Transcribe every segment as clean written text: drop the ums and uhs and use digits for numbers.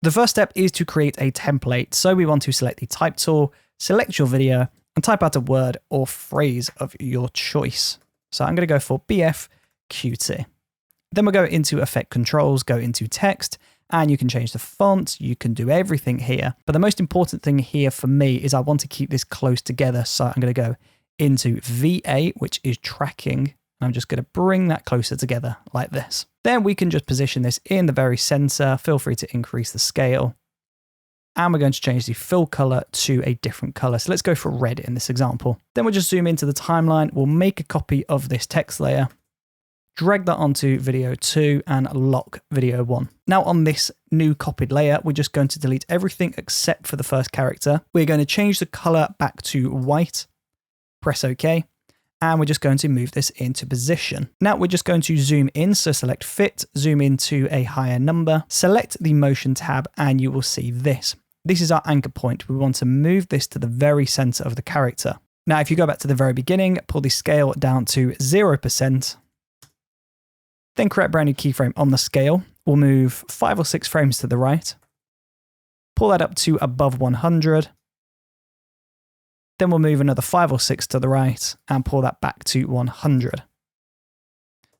The first step is to create a template. So we want to select the type tool, select your video, and type out a word or phrase of your choice. So I'm going to go for BFQT. Then we'll go into Effect Controls, go into Text, and you can change the font. You can do everything here. But the most important thing here for me is I want to keep this close together. So I'm going to go into VA, which is tracking. I'm just going to bring that closer together like this. Then we can just position this in the very center. Feel free to increase the scale. And we're going to change the fill color to a different color. So let's go for red in this example. Then we'll just zoom into the timeline. We'll make a copy of this text layer, drag that onto video 2 and lock video 1. Now on this new copied layer, we're just going to delete everything except for the first character. We're going to change the color back to white, press OK. And we're just going to move this into position. Now we're just going to zoom in. So select fit, zoom into a higher number, select the motion tab, and you will see this. This is our anchor point. We want to move this to the very center of the character. Now, if you go back to the very beginning, pull the scale down to 0%, then create a brand new keyframe on the scale. We'll move 5 or 6 frames to the right, pull that up to above 100. Then we'll move another 5 or 6 to the right and pull that back to 100.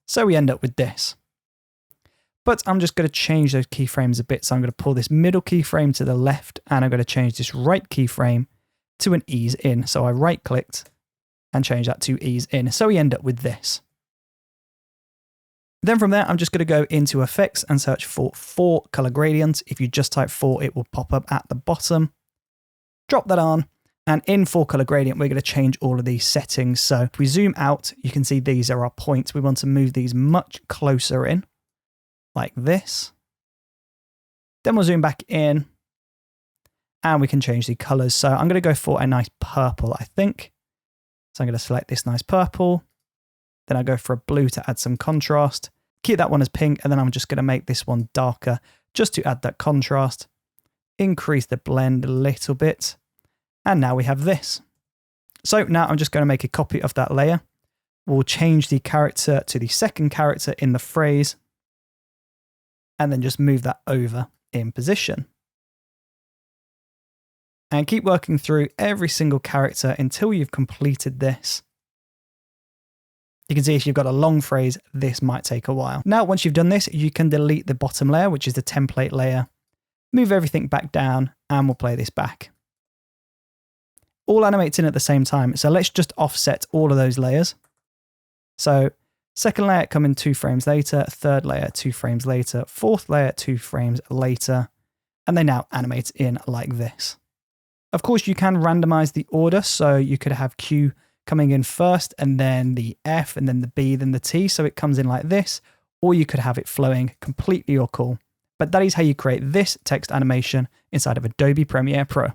So we end up with this. But I'm just going to change those keyframes a bit. So I'm going to pull this middle keyframe to the left and I'm going to change this right keyframe to an ease in. So I right clicked and change that to ease in. So we end up with this. Then from there, I'm just going to go into effects and search for 4 color gradients. If you just type 4, it will pop up at the bottom. Drop that on. And in 4 color gradient, we're going to change all of these settings. So if we zoom out, you can see these are our points. We want to move these much closer in, like this. Then we'll zoom back in and we can change the colors. So I'm going to go for a nice purple, I think. So I'm going to select this nice purple. Then I'll go for a blue to add some contrast. Keep that one as pink. And then I'm just going to make this one darker just to add that contrast. Increase the blend a little bit. And now we have this. So now I'm just going to make a copy of that layer. We'll change the character to the second character in the phrase. And then just move that over in position. And keep working through every single character until you've completed this. You can see if you've got a long phrase, this might take a while. Now, once you've done this, you can delete the bottom layer, which is the template layer. Move everything back down and we'll play this back. All animates in at the same time. So let's just offset all of those layers. So second layer coming 2 frames later, third layer 2 frames later, fourth layer 2 frames later, and they now animate in like this. Of course, you can randomize the order. So you could have Q coming in first and then the F and then the B, then the T. So it comes in like this, or you could have it flowing completely your call. But that is how you create this text animation inside of Adobe Premiere Pro.